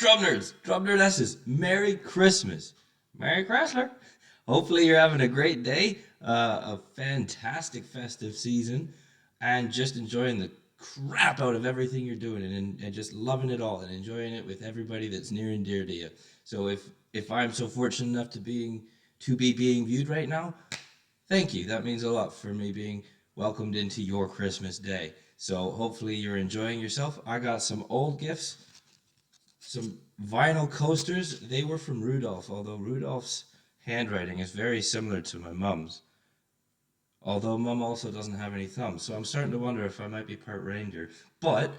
Drum nerdesses, Merry Christmas. Merry Chrysler. Hopefully you're having a great day, a fantastic festive season, and just enjoying the crap out of everything you're doing and just loving it all and enjoying it with everybody that's near and dear to you. So if I'm so fortunate enough to be being viewed right now, thank you. That means a lot for me being welcomed into your Christmas day. So hopefully you're enjoying yourself. I got some old gifts, some vinyl coasters. They were from Rudolph, although Rudolph's handwriting is very similar to my mum's. Although mum also doesn't have any thumbs, so I'm starting to wonder if I might be part reindeer. But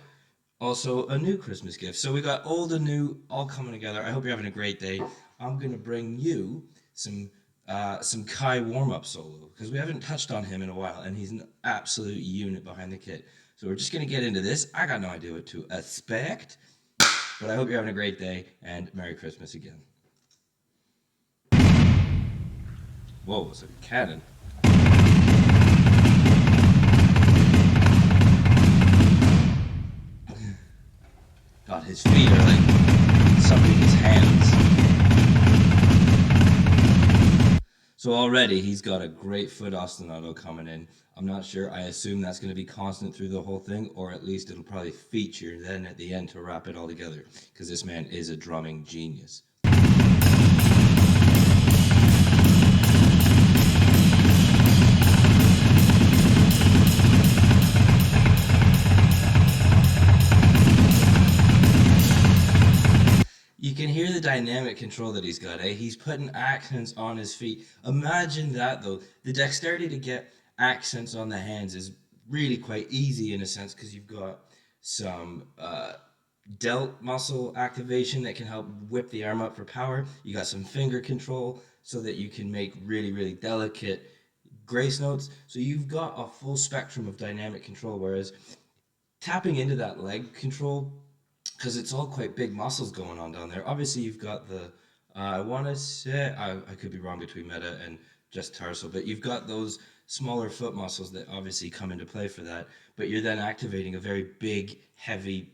also a new Christmas gift. So we got old and new all coming together. I hope you're having a great day. I'm gonna bring you some Kai warm-up solo because we haven't touched on him in a while, and he's an absolute unit behind the kit. So we're just gonna get into this. I got no idea what to expect, but I hope you're having a great day and Merry Christmas again. Whoa, it's a cannon. God, his feet are like somebody's hands. So already he's got a great foot ostinato coming in. I'm not sure. I assume that's going to be constant through the whole thing, or at least it'll probably feature then at the end to wrap it all together, because this man is a drumming genius. You can hear the dynamic control that he's got, eh? He's putting accents on his feet. Imagine that, though. The dexterity to get accents on the hands is really quite easy in a sense, because you've got some delt muscle activation that can help whip the arm up for power. You got some finger control so that you can make really, really delicate grace notes. So you've got a full spectrum of dynamic control, whereas tapping into that leg control, because it's all quite big muscles going on down there. Obviously, you've got the, I want to say, I could be wrong between meta and just tarsal, but you've got those smaller foot muscles that obviously come into play for that, but you're then activating a very big, heavy,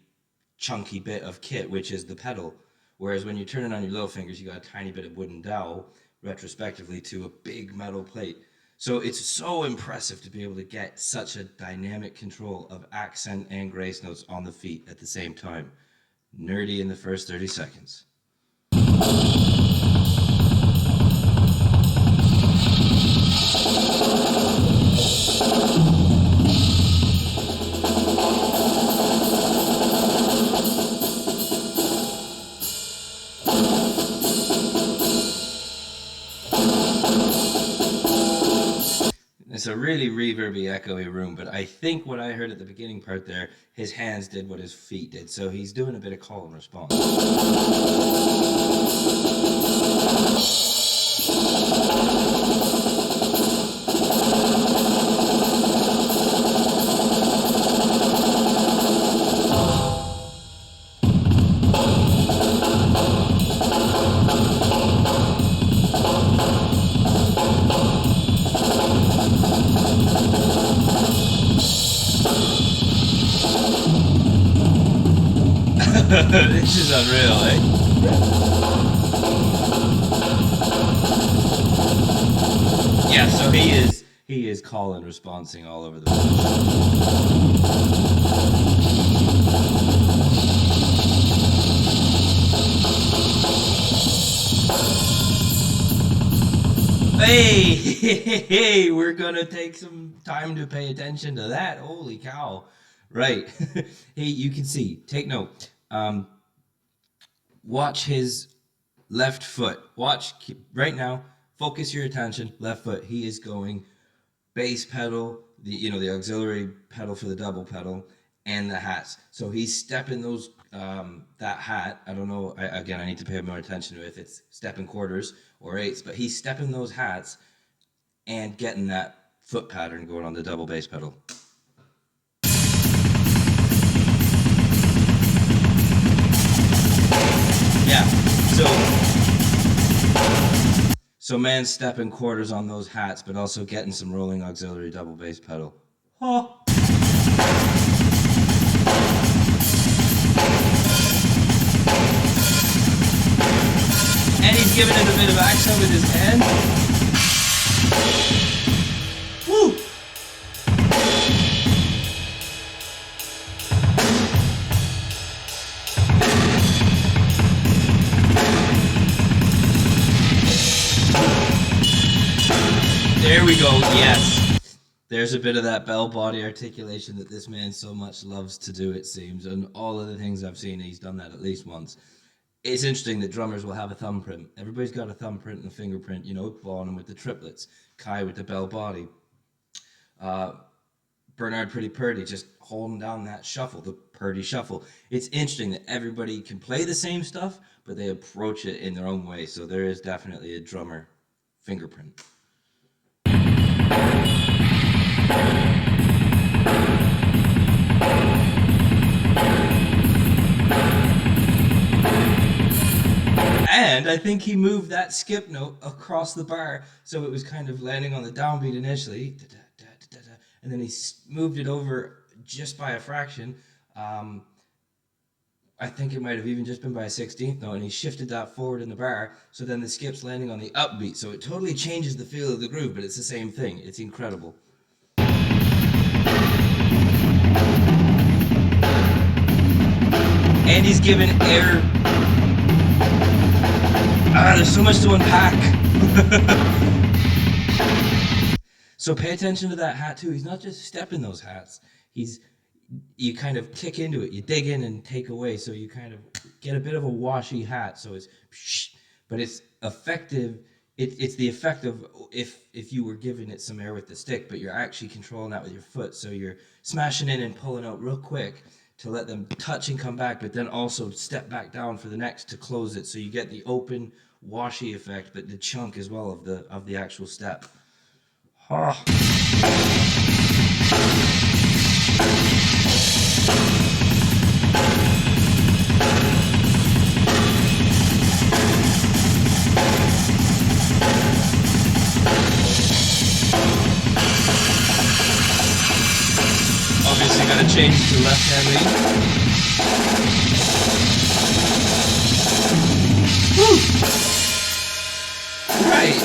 chunky bit of kit, which is the pedal. Whereas when you're turning on your little fingers, you got a tiny bit of wooden dowel, retrospectively, to a big metal plate. So it's so impressive to be able to get such a dynamic control of accent and grace notes on the feet at the same time. Nerdy in the first 30 seconds. It's a really reverby, echoey room, but I think what I heard at the beginning part there, his hands did what his feet did, so he's doing a bit of call and response. This is unreal, eh? Yeah, so he is Colin responsing all over the place. Hey, we're gonna take some time to pay attention to that. Holy cow. Right. Hey, you can see, take note. Watch his left foot. Right now, focus your attention, left foot. He is going bass pedal, the auxiliary pedal for the double pedal, and the hats. So he's stepping those, that hat. I don't know, I need to pay more attention to if it's stepping quarters or eighths, but he's stepping those hats and getting that foot pattern going on the double bass pedal. Yeah, so man stepping quarters on those hats, but also getting some rolling auxiliary double bass pedal. Oh. giving it a bit of action with his hand. Woo! There we go, yes. There's a bit of that bell body articulation that this man so much loves to do, it seems. And all of the things I've seen, he's done that at least once. It's interesting that drummers will have a thumbprint. Everybody's got a thumbprint and a fingerprint, you know, Bonham with the triplets, Kai with the bell body, Bernard Pretty Purdy just holding down that shuffle, the Purdy shuffle. It's interesting that everybody can play the same stuff, but they approach it in their own way. So there is definitely a drummer fingerprint. And I think he moved that skip note across the bar, so it was kind of landing on the downbeat initially, and then he moved it over just by a fraction. I think it might have even just been by a 16th note, and he shifted that forward in the bar, so then the skip's landing on the upbeat, so it totally changes the feel of the groove, but it's the same thing. It's incredible. And he's given air. There's so much to unpack. So pay attention to that hat too. He's not just stepping those hats. You kind of kick into it. You dig in and take away. So you kind of get a bit of a washy hat. So it's, but it's effective. It's the effect of if you were giving it some air with the stick, but you're actually controlling that with your foot. So you're smashing in and pulling out real quick to let them touch and come back, but then also step back down for the next to close it. So you get the open, washy effect, but the chunk as well of the actual step. Oh. Obviously got to change to left-hand lead. Woo! Right.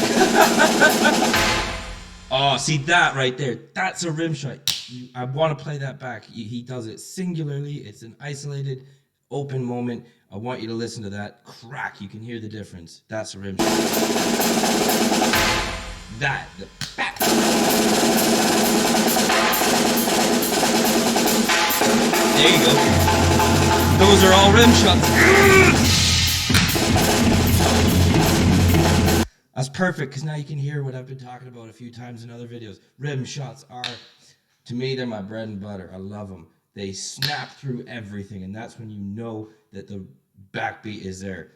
Oh, see that right there? That's a rim shot. I want to play that back. He does it singularly. It's an isolated, open moment. I want you to listen to that crack. You can hear the difference. That's a rim shot. That, the back. There you go. Those are all rim shots. That's perfect, because now you can hear what I've been talking about a few times in other videos. Rim shots are, to me, they're my bread and butter. I love them. They snap through everything, and that's when you know that the backbeat is there.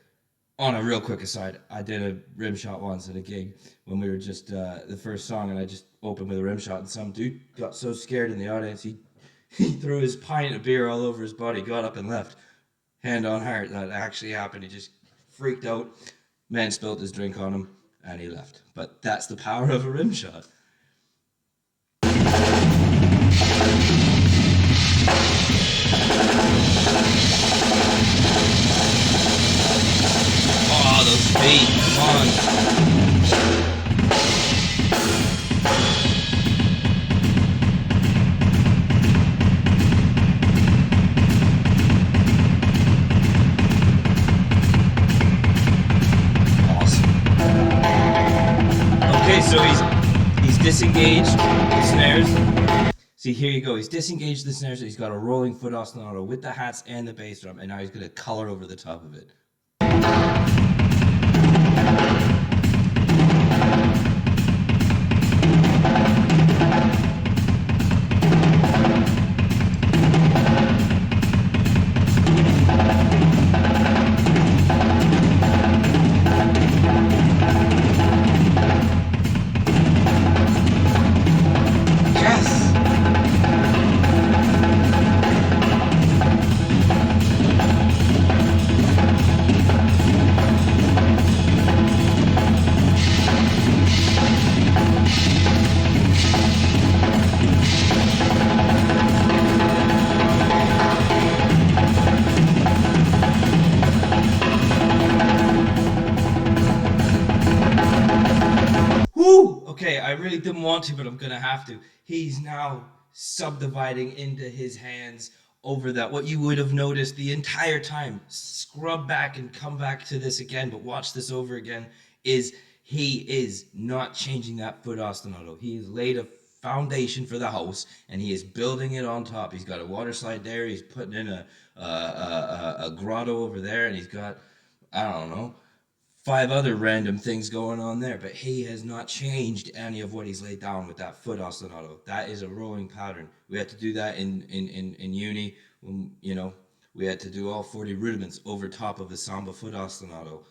On a real quick aside, I did a rim shot once at a gig when we were just the first song, and I just opened with a rim shot, and some dude got so scared in the audience, he threw his pint of beer all over his body, got up and left. Hand on heart, that actually happened. He just freaked out. Man spilled his drink on him, and he left. But that's the power of a rim shot. Oh, those feet, come on. So he's disengaged the snares. See, here you go. He's disengaged the snares. He's got a rolling foot ostinato with the hats and the bass drum, and now he's going to color over the top of it. I really didn't want to, but I'm gonna have to. He's now subdividing into his hands over that. What you would have noticed the entire time, scrub back and come back to this again, but watch this over again, is he is not changing that foot ostinato. He has laid a foundation for the house and he is building it on top. He's got a water slide there. He's putting in a grotto over there, and he's got, I don't know, 5 other random things going on there, but he has not changed any of what he's laid down with that foot ostinato. That is a rolling pattern. We had to do that in uni when, you know, we had to do all 40 rudiments over top of a samba foot ostinato.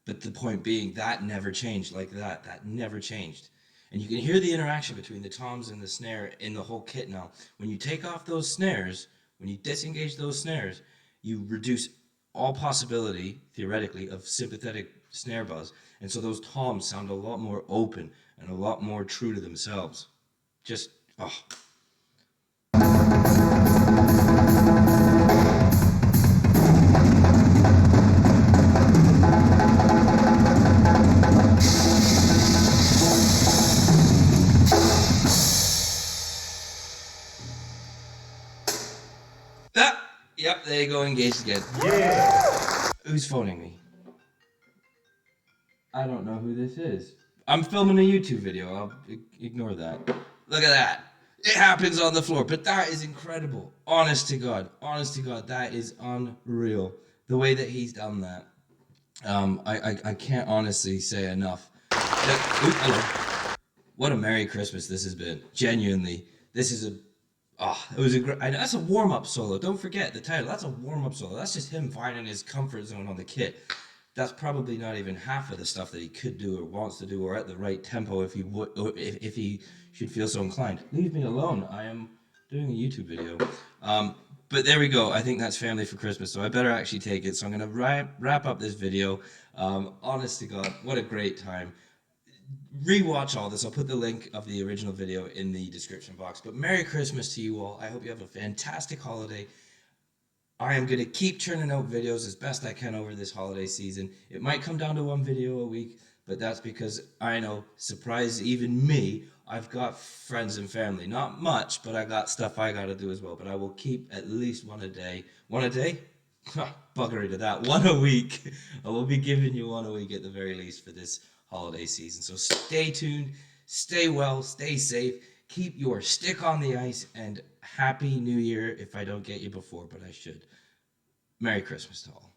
But the point being, that never changed like that. That never changed. And you can hear the interaction between the toms and the snare in the whole kit now. When you take off those snares, when you disengage those snares, you reduce all possibility, theoretically, of sympathetic snare buzz. And so those toms sound a lot more open and a lot more true to themselves. Just, oh. Yep, there you go, engaged again. Yeah! Who's phoning me? I don't know who this is. I'm filming a YouTube video. I'll ignore that. Look at that. It happens on the floor, but that is incredible. Honest to God, that is unreal. The way that he's done that. I can't honestly say enough. Hello. What a Merry Christmas this has been. Genuinely. This is it was a great. That's a warm-up solo. Don't forget the title. That's a warm-up solo. That's just him finding his comfort zone on the kit. That's probably not even half of the stuff that he could do or wants to do or at the right tempo if he would, or if he should feel so inclined. Leave me alone. I am doing a YouTube video. But there we go. I think that's family for Christmas, so I better actually take it. So I'm gonna wrap up this video. Honest to God, what a great time. Rewatch all this. I'll put the link of the original video in the description box. But Merry Christmas to you all. I hope you have a fantastic holiday. I am going to keep churning out videos as best I can over this holiday season. It might come down to 1 video a week, but that's because I know, surprise even me, I've got friends and family. Not much, but I got stuff I got to do as well. But I will keep at least 1 a day. 1 a day? Buggery to that. 1 a week. I will be giving you 1 a week at the very least for this holiday season. So stay tuned, stay well, stay safe, keep your stick on the ice, and Happy New Year if I don't get you before, but I should. Merry Christmas to all.